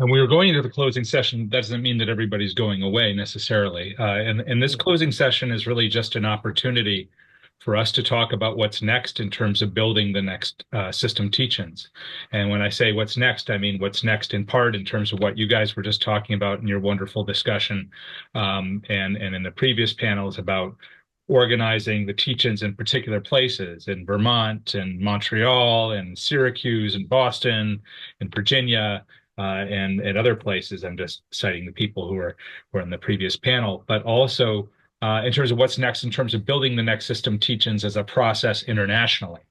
And we were going into the closing session. That doesn't mean that everybody's going away necessarily. And this closing session is really just an opportunity for us to talk about what's next in terms of building the next system teach-ins. And when I say what's next, I mean what's next in part in terms of what you guys were just talking about in your wonderful discussion, and in the previous panels about organizing the teach-ins in particular places in Vermont and Montreal and Syracuse and Boston and Virginia, and other places. I'm just citing the people who are in the previous panel, but also in terms of what's next in terms of building the next system teach-ins as a process internationally.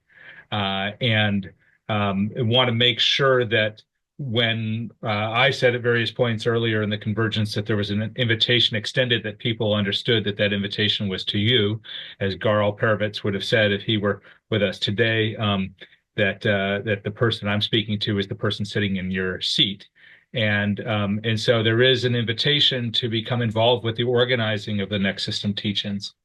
And want to make sure that when I said at various points earlier in the convergence that there was an invitation extended, that people understood that that invitation was to you, as Garl Perovitz would have said if he were with us today, that the person I'm speaking to is the person sitting in your seat. And so there is an invitation to become involved with the organizing of the next system teach-ins.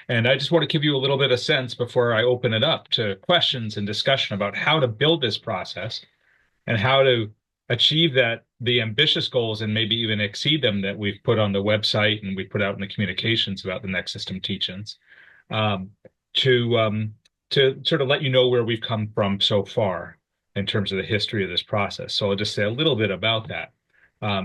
And I just want to give you a little bit of sense before I open it up to questions and discussion about how to build this process and how to achieve that the ambitious goals and maybe even exceed them that we've put on the website and we put out in the communications about the next system teach-ins, um, to to sort of let you know where we've come from so far in terms of the history of this process. So I'll just say a little bit about that,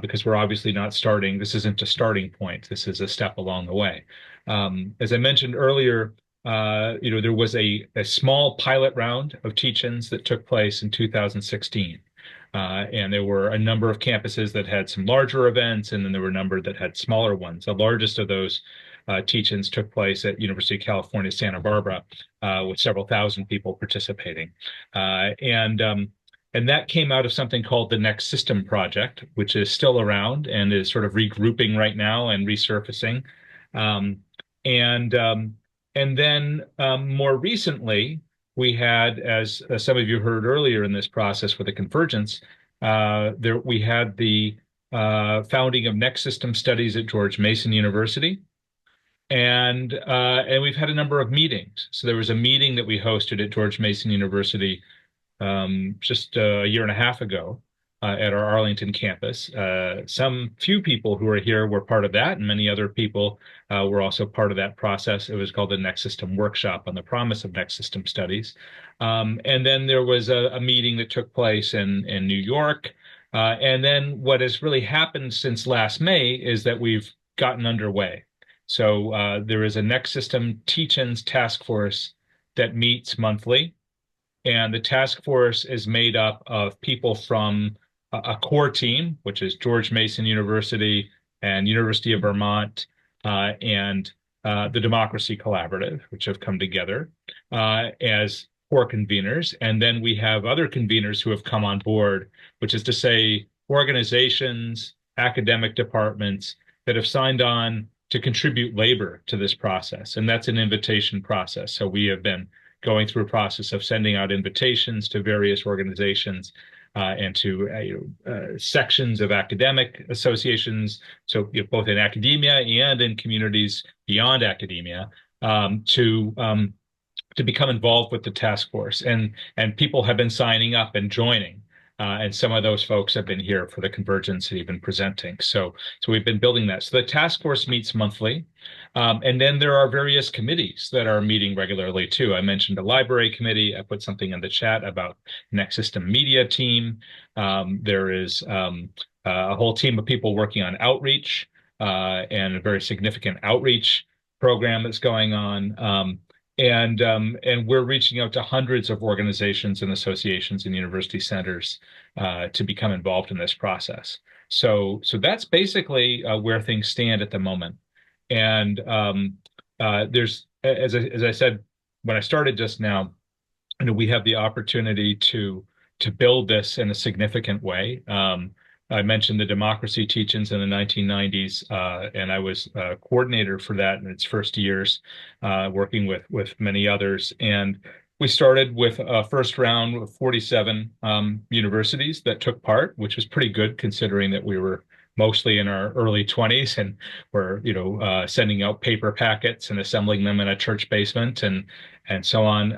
because we're obviously not starting. This isn't a starting point. This is a step along the way. As I mentioned earlier, there was a small pilot round of teach-ins that took place in 2016. And there were a number of campuses that had some larger events, and then there were a number that had smaller ones. The largest of those teach-ins took place at University of California, Santa Barbara, with several thousand people participating. And that came out of something called the Next System Project, which is still around and is sort of regrouping right now and resurfacing. Um, and and then more recently, we had, as some of you heard earlier in this process with the convergence, there we had the founding of Next System Studies at George Mason University, and we've had a number of meetings. So there was a meeting that we hosted at George Mason University just a year and a half ago at our Arlington campus. Some few people who are here were part of that, and many other people were also part of that process. It was called the Next System Workshop on the Promise of Next System Studies. And then there was a meeting that took place in New York. And then what has really happened since last May is that we've gotten underway. So there is a Next System Teach-ins task force that meets monthly. And the task force is made up of people from a core team, which is George Mason University and University of Vermont, and the Democracy Collaborative, which have come together as core conveners. And then we have other conveners who have come on board, which is to say organizations, academic departments that have signed on to contribute labor to this process. And that's an invitation process. So we have been going through a process of sending out invitations to various organizations and to sections of academic associations, so both in academia and in communities beyond academia, to become involved with the task force. And people have been signing up and joining. And some of those folks have been here for the convergence and even presenting. So we've been building that. So the task force meets monthly. And then there are various committees that are meeting regularly too. I mentioned a library committee. I put something in the chat about Next System Media team. There is a whole team of people working on outreach and a very significant outreach program that's going on. And we're reaching out to hundreds of organizations and associations and university centers to become involved in this process. So that's basically where things stand at the moment. And there's, as I said when I started just now, we have the opportunity to build this in a significant way. I mentioned the democracy teach-ins in the 1990s, and I was a coordinator for that in its first years, working with many others. And we started with a first round of 47 universities that took part, which was pretty good considering that we were mostly in our early 20s and were, sending out paper packets and assembling them in a church basement and so on.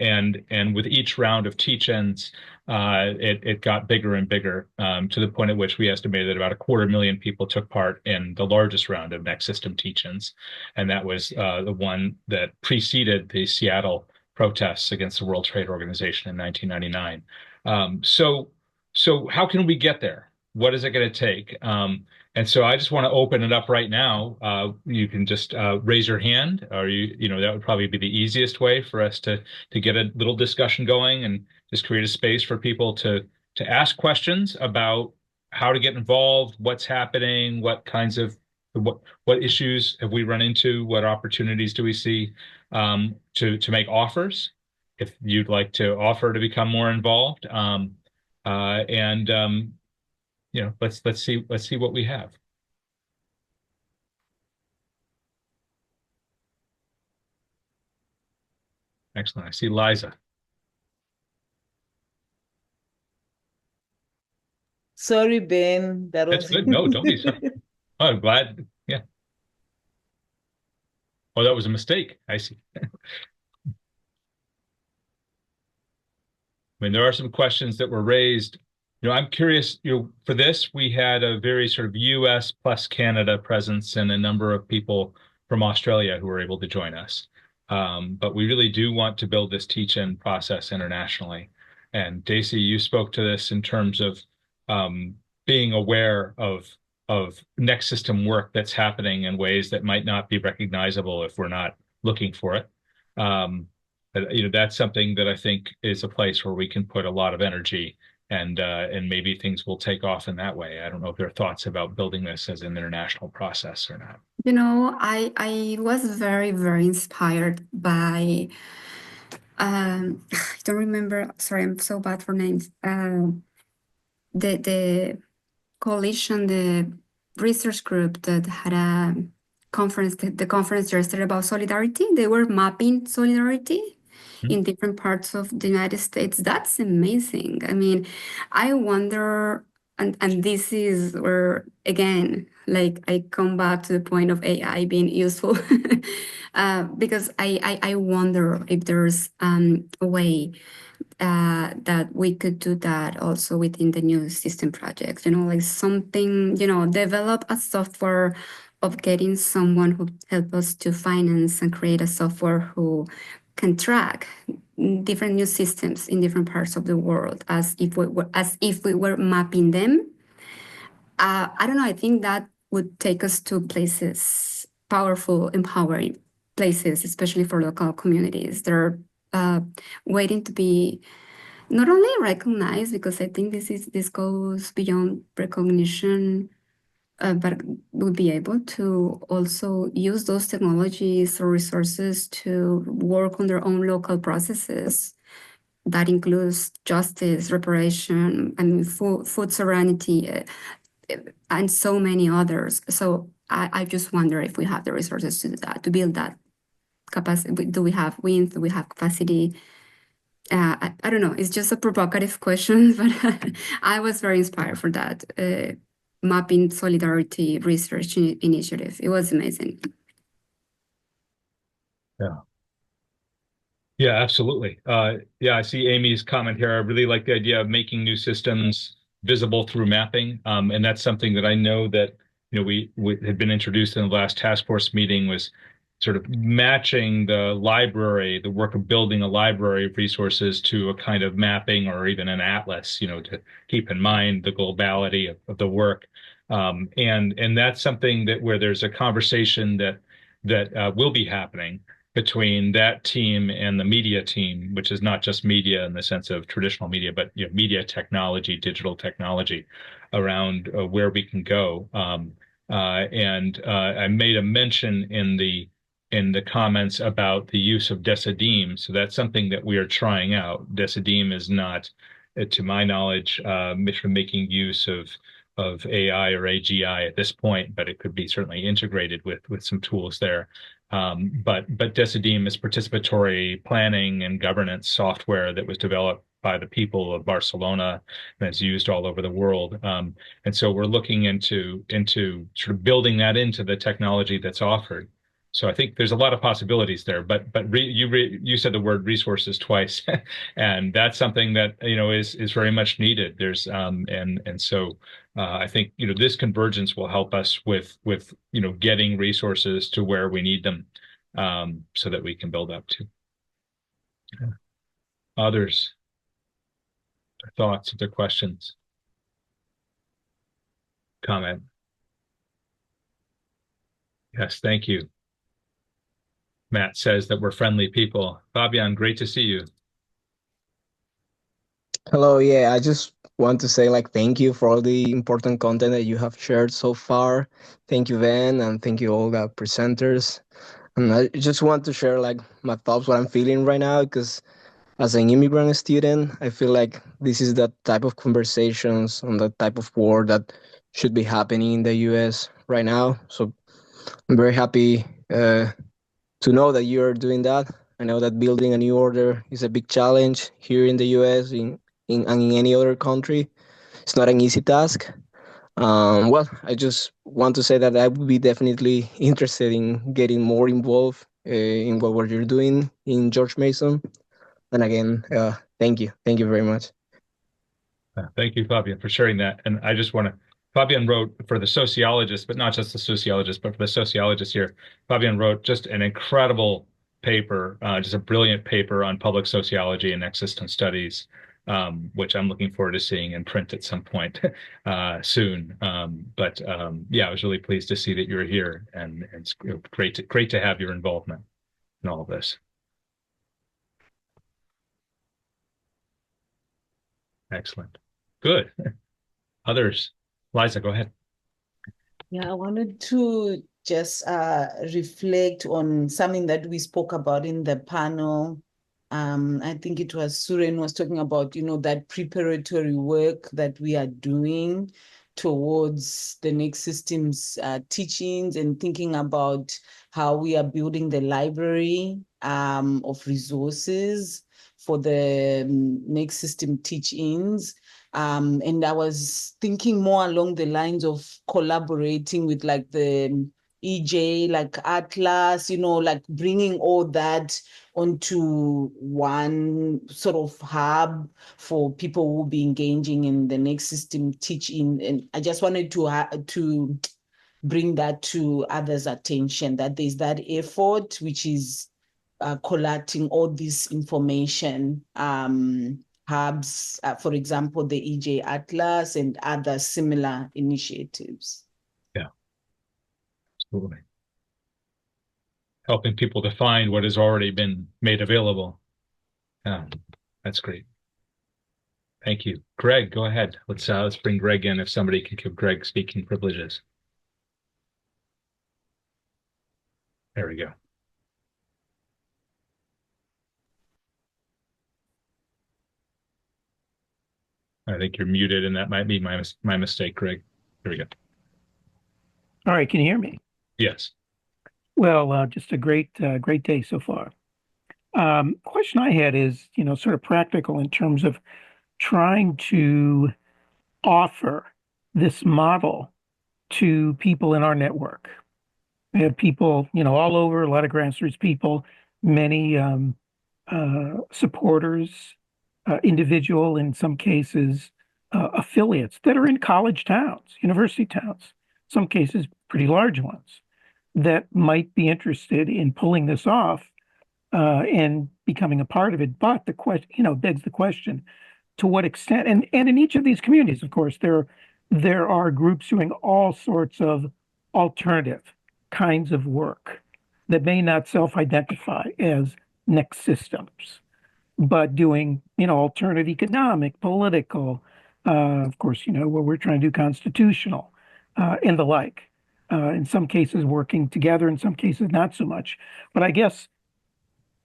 And with each round of teach-ins, it got bigger and bigger to the point at which we estimated about 250,000 people took part in the largest round of Next System teach-ins, and that was the one that preceded the Seattle protests against the World Trade Organization in 1999. So how can we get there? What is it going to take? And so I just want to open it up right now. You can just raise your hand, or that would probably be the easiest way for us to get a little discussion going and just create a space for people to ask questions about how to get involved, what's happening, what issues have we run into, what opportunities do we see to make offers if you'd like to offer to become more involved. And let's see what we have. Excellent. I see Liza. Sorry, Ben. That That's was good. No, don't be sorry. Oh, I'm glad. Yeah. Oh, that was a mistake. I see. I mean, there are some questions that were raised. I'm curious, for this, we had a very sort of US plus Canada presence and a number of people from Australia who were able to join us. But we really do want to build this teach-in process internationally. And Daisy, you spoke to this in terms of being aware of next system work that's happening in ways that might not be recognizable if we're not looking for it. That's something that I think is a place where we can put a lot of energy and maybe things will take off in that way. I don't know if there are thoughts about building this as an international process or not. I was very, very inspired by I don't remember, sorry, I'm so bad for names. The coalition, the research group that had a conference, the conference yesterday about solidarity. They were mapping solidarity in different parts of the United States. That's amazing. I mean, I wonder, and this is where, again, like I come back to the point of AI being useful, because I wonder if there's a way that we could do that also within the new system project, like something, develop a software of getting someone who help us to finance and create a software who can track different new systems in different parts of the world as if we were mapping them. I don't know. I think that would take us to places, powerful, empowering places, especially for local communities. They're waiting to be not only recognized, because I think this goes beyond recognition, but would be able to also use those technologies or resources to work on their own local processes. That includes justice, reparation, and food sovereignty, and so many others. So I just wonder if we have the resources to do that, to build that capacity. Do we have wins? Do we have capacity? I don't know. It's just a provocative question, but I was very inspired for that mapping solidarity research initiative. It was amazing. Yeah. Yeah, absolutely. Yeah, I see Amy's comment here. I really like the idea of making new systems visible through mapping. And that's something that I know that, we had been introduced in the last task force meeting was sort of matching the library, the work of building a library of resources to a kind of mapping or even an atlas, to keep in mind the globality of the work. And that's something that where there's a conversation that will be happening between that team and the media team, which is not just media in the sense of traditional media, but media technology, digital technology, around where we can go. And I made a mention in the comments about the use of Decidim. So that's something that we are trying out. Decidim is not, to my knowledge, making use of AI or AGI at this point, but it could be certainly integrated with some tools there. But Decidim is participatory planning and governance software that was developed by the people of Barcelona and is used all over the world. And so we're looking into sort of building that into the technology that's offered. So I think there's a lot of possibilities there, but you said the word resources twice, and that's something that is very much needed. There's and so I think this convergence will help us with getting resources to where we need them, so that we can build up to. Yeah. Others, their thoughts, their questions, comment. Yes, thank you. Matt says that we're friendly people. Fabian, great to see you. Hello, yeah, I just want to say like thank you for all the important content that you have shared so far. Thank you, Ben, and thank you all the presenters. And I just want to share like my thoughts, what I'm feeling right now, because as an immigrant student, I feel like this is the type of conversations on the type of war that should be happening in the US right now. So I'm very happy to know that you're doing that. I know that building a new order is a big challenge here in the US, and in any other country. It's not an easy task. Well, I just want to say that I would be definitely interested in getting more involved in what you're doing in George Mason. And again, thank you. Thank you very much. Thank you, Fabian, for sharing that. And I just want to, Fabian wrote for the sociologists, but not just the sociologists, but for the sociologists here. Fabian wrote just an incredible paper, just a brilliant paper on public sociology and existence studies, which I'm looking forward to seeing in print at some point soon. Yeah, I was really pleased to see that you're here, and it's great to have your involvement in all of this. Excellent. Good. Others? Liza, go ahead. Yeah, I wanted to just reflect on something that we spoke about in the panel. I think it was Suren was talking about, that preparatory work that we are doing towards the next systems teachings, and thinking about how we are building the library of resources for the next system teach-ins. And I was thinking more along the lines of collaborating with like the EJ, like Atlas, like bringing all that onto one sort of hub for people who will be engaging in the next system teaching. And I just wanted to bring that to others' attention, that there's that effort, which is collating all this information, hubs, for example, the EJ Atlas and other similar initiatives. Yeah, absolutely. Helping people to find what has already been made available. Yeah, that's great. Thank you. Greg, go ahead. Let's bring Greg in if somebody can give Greg speaking privileges. There we go. I think you're muted, and that might be my mistake, Greg. Here we go. All right, can you hear me? Yes. Well, just a great day so far. Question I had is, sort of practical in terms of trying to offer this model to people in our network. We have people, all over, a lot of grassroots people, many supporters, individual, in some cases, affiliates that are in college towns, university towns, some cases pretty large ones, that might be interested in pulling this off and becoming a part of it. But the question, begs the question, to what extent? And in each of these communities, of course, there are groups doing all sorts of alternative kinds of work that may not self-identify as next systems, but doing, alternate economic, political, of course, where we're trying to do constitutional, and the like. In some cases working together, in some cases not so much. But I guess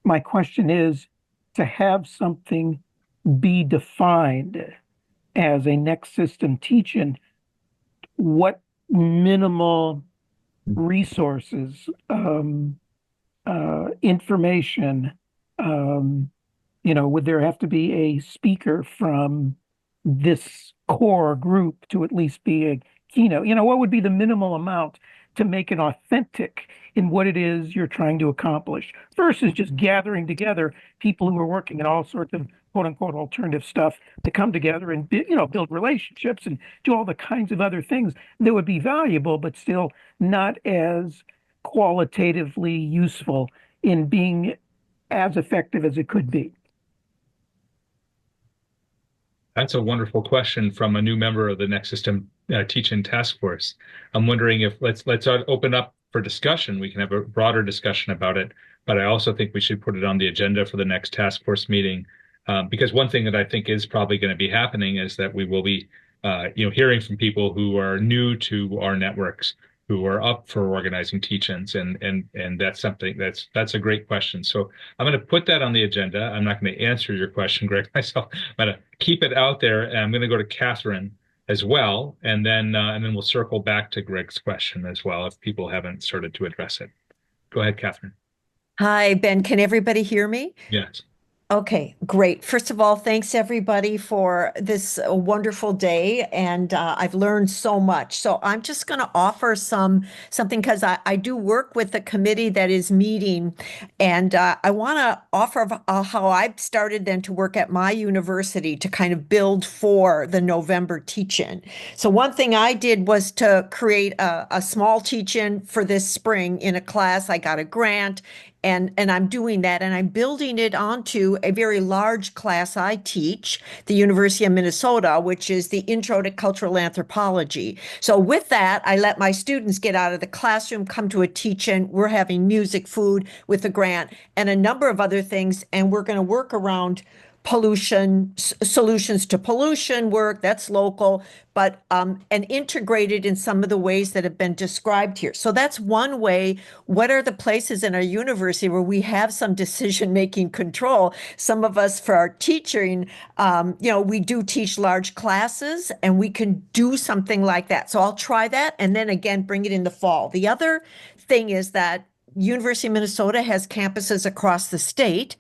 my question is, to have something be defined as a next system teaching, what minimal resources, information, would there have to be a speaker from this core group to at least be a keynote? What would be the minimal amount to make it authentic in what it is you're trying to accomplish versus just gathering together people who are working in all sorts of quote unquote alternative stuff to come together and build relationships and do all the kinds of other things that would be valuable, but still not as qualitatively useful in being as effective as it could be. That's a wonderful question from a new member of the Next System Teach-In Task Force. I'm wondering if let's open up for discussion. We can have a broader discussion about it, but I also think we should put it on the agenda for the next task force meeting, because one thing that I think is probably going to be happening is that we will be, hearing from people who are new to our networks, who are up for organizing teach-ins, and that's something that's a great question. So I'm going to put that on the agenda. I'm not going to answer your question, Greg, myself. I'm going to keep it out there, and I'm going to go to Catherine as well, and then we'll circle back to Greg's question as well if people haven't started to address it. Go ahead, Catherine. Hi, Ben. Can everybody hear me? Yes. Okay, great. First of all, thanks everybody for this wonderful day, and I've learned so much. So I'm just going to offer something because I do work with the committee that is meeting, and I want to offer how I've started then to work at my university to kind of build for the November teach-in. So one thing I did was to create a small teach-in for this spring in a class. I got a grant. And I'm doing that, and I'm building it onto a very large class I teach, the University of Minnesota, which is the Intro to Cultural Anthropology. So with that, I let my students get out of the classroom, come to a teach-in. We're having music, food with the grant, and a number of other things, and we're going to work around pollution, solutions to pollution work, that's local, but and integrated in some of the ways that have been described here. So that's one way. What are the places in our university where we have some decision-making control? Some of us for our teaching, we do teach large classes and we can do something like that. So I'll try that and then again, bring it in the fall. The other thing is that University of Minnesota has campuses across the state,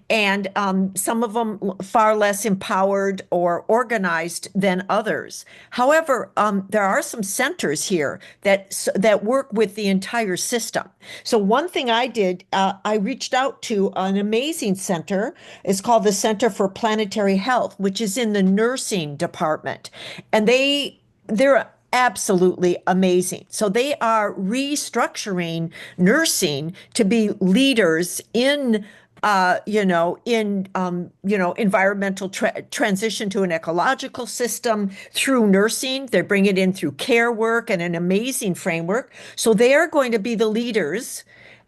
and some of them far less empowered or organized than others. However, there are some centers here that work with the entire system. So one thing I did, I reached out to an amazing center. It's called the Center for Planetary Health, which is in the nursing department, and they're absolutely amazing. So they are restructuring nursing to be leaders in environmental transition to an ecological system through nursing. They bring it in through care work and an amazing framework. So they are going to be the leaders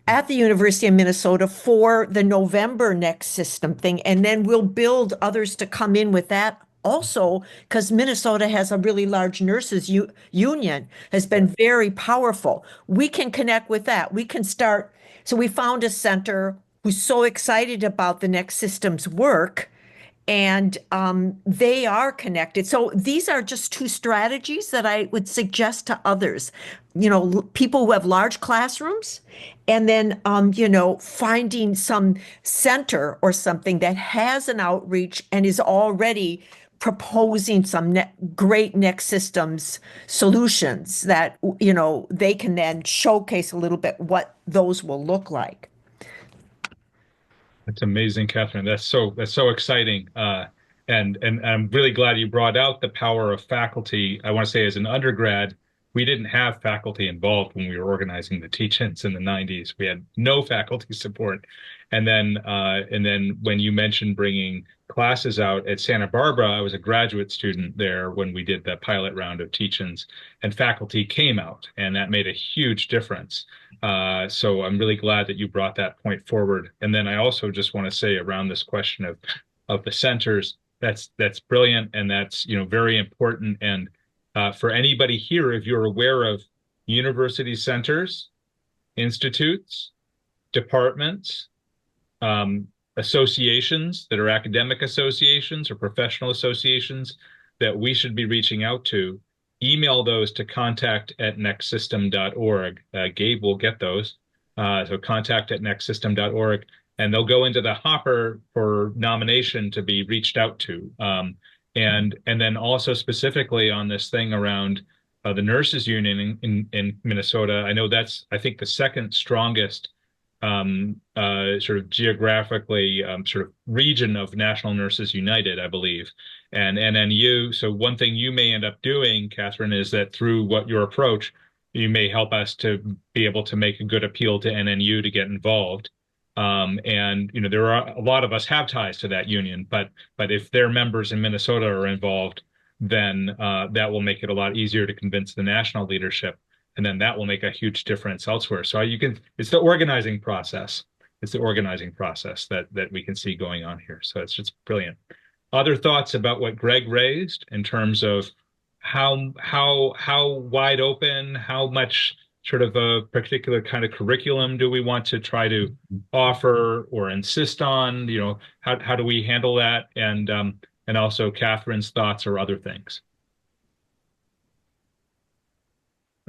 at the University of Minnesota for the November Next System thing. And then we'll build others to come in with that. Also, because Minnesota has a really large nurses union, has been very powerful. We can connect with that. We can start. So we found a center who's so excited about the Next System's work, and they are connected. So these are just two strategies that I would suggest to others. People who have large classrooms, and then finding some center or something that has an outreach and is already proposing some great Next Systems solutions that, they can then showcase a little bit what those will look like. That's amazing, Catherine. That's so exciting. And I'm really glad you brought out the power of faculty. I want to say as an undergrad, we didn't have faculty involved when we were organizing the teach-ins in the 90s. We had no faculty support. And then when you mentioned bringing classes out at Santa Barbara, I was a graduate student there when we did the pilot round of teach-ins, and faculty came out, and that made a huge difference. So I'm really glad that you brought that point forward. And then I also just want to say around this question of the centers, that's brilliant, and that's very important. And for anybody here, if you're aware of university centers, institutes, departments, associations that are academic associations or professional associations that we should be reaching out to, email those to contact@nextsystem.org. Gabe will get those. So contact@nextsystem.org, and they'll go into the hopper for nomination to be reached out to. And then also specifically on this thing around the nurses union in Minnesota. I know that's, I think, the second strongest sort of geographically sort of region of National Nurses United, I believe, and NNU. So one thing you may end up doing, Catherine, is that through what your approach, you may help us to be able to make a good appeal to NNU to get involved. And you know, there are a lot of us have ties to that union, but if their members in Minnesota are involved, then that will make it a lot easier to convince the national leadership, and then that will make a huge difference elsewhere. So you can, it's the organizing process. It's the organizing process that we can see going on here. So it's just brilliant. Other thoughts about what Greg raised in terms of how wide open, how much sort of a particular kind of curriculum do we want to try to offer or insist on? You know, how do we handle that? And also Catherine's thoughts or other things.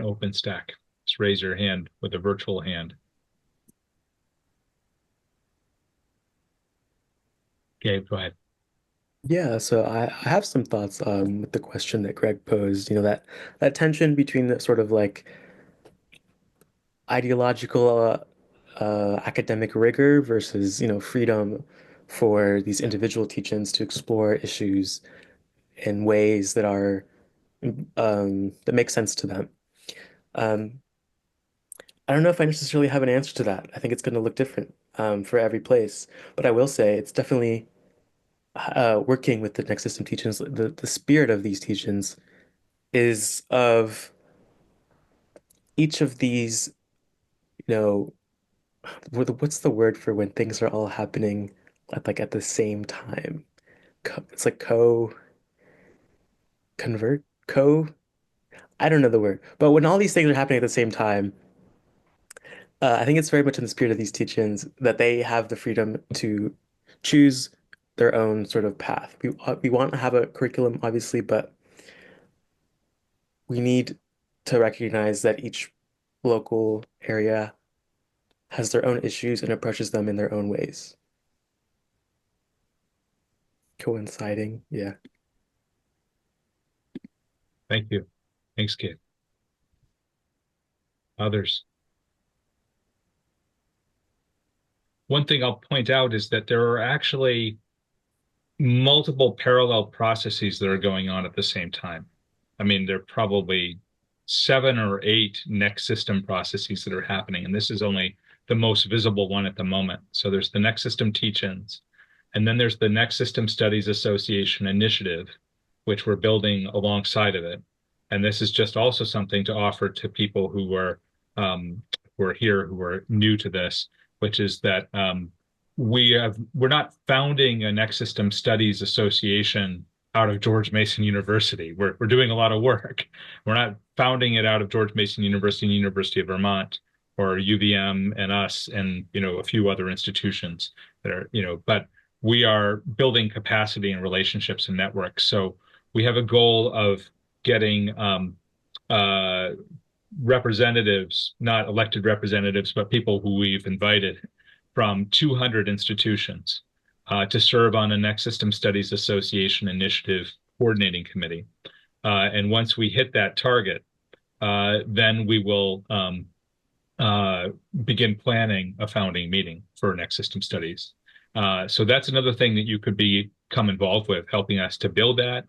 Open stack. Just raise your hand with a virtual hand. Gabe, go ahead. Yeah, so I have some thoughts with the question that Greg posed, you know, that tension between the sort of like ideological academic rigor versus, you know, freedom for these individual teachings to explore issues in ways that are that make sense to them. I don't know if I necessarily have an answer to that. I think it's going to look different for every place, but I will say it's definitely working with the next system teachings. The spirit of these teachings is of each of these, you know, what's the word for when things are all happening at the same time? It's like convert, I don't know the word, but when all these things are happening at the same time, I think it's very much in the spirit of these teachings that they have the freedom to choose their own sort of path. We want to have a curriculum, obviously, but we need to recognize that each local area has their own issues and approaches them in their own ways. Coinciding, yeah. Thank you. Thanks, Gabe. Others. One thing I'll point out is that there are actually multiple parallel processes that are going on at the same time. I mean, there are probably 7 or 8 next system processes that are happening, and this is only the most visible one at the moment. So there's the Next System Teach-Ins, and then there's the Next System Studies Association Initiative, which we're building alongside of it. And this is just also something to offer to people who are here, who are new to this, which is that we're not founding a Next System Studies Association out of George Mason University. We're doing a lot of work. We're not founding it out of George Mason University and University of Vermont or UVM and us and, you know, a few other institutions that are, you know, but we are building capacity and relationships and networks. So we have a goal of getting representatives, not elected representatives, but people who we've invited from 200 institutions to serve on a Next System Studies Association Initiative Coordinating Committee. And once we hit that target, then we will begin planning a founding meeting for Next System Studies. So that's another thing that you could become involved with, helping us to build that,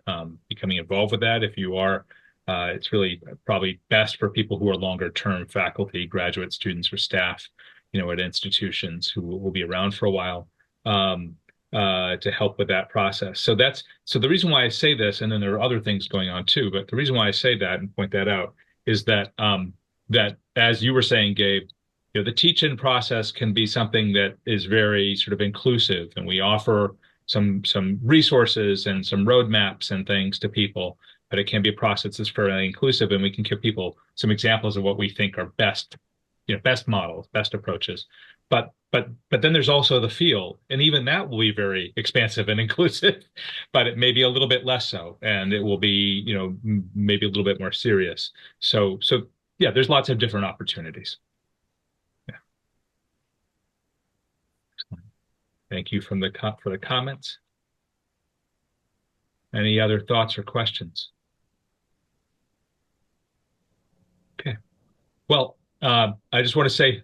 becoming involved with that. If you are, it's really probably best for people who are longer term faculty, graduate students, or staff, you know, at institutions who will be around for a while to help with that process. So the reason why I say this, and then there are other things going on too, but the reason why I say that and point that out is that that, as you were saying, Gabe, you know, the teach-in process can be something that is very sort of inclusive, and we offer some resources and some roadmaps and things to people, but it can be a process that's fairly inclusive, and we can give people some examples of what we think are best, you know, best models, best approaches. But then there's also the field, and even that will be very expansive and inclusive, but it may be a little bit less so, and it will be, you know, maybe a little bit more serious. So yeah, there's lots of different opportunities. Yeah. Excellent. Thank you for the comments. Any other thoughts or questions? Well, I just want to say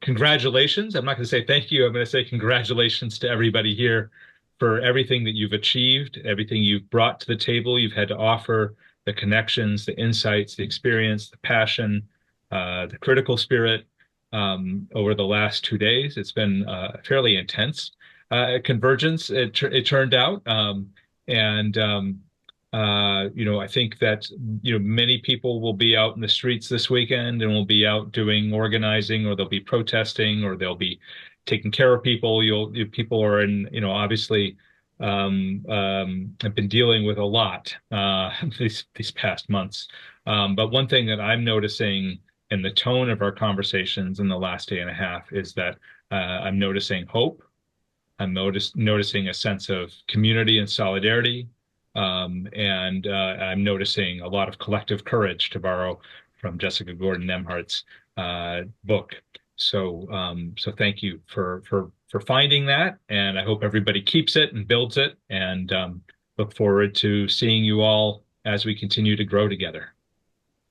congratulations. I'm not going to say thank you. I'm going to say congratulations to everybody here for everything that you've achieved, everything you've brought to the table, you've had to offer, the connections, the insights, the experience, the passion, the critical spirit over the last 2 days. It's been fairly intense convergence, it turned out. I think that, many people will be out in the streets this weekend and will be out doing organizing, or they'll be protesting, or they'll be taking care of people. People are obviously, have been dealing with a lot these past months. But one thing that I'm noticing in the tone of our conversations in the last day and a half is that I'm noticing hope. I'm noticing a sense of community and solidarity. And I'm noticing a lot of collective courage, to borrow from Jessica Gordon Nemhart's book. So thank you for finding that, and I hope everybody keeps it and builds it, and look forward to seeing you all as we continue to grow together.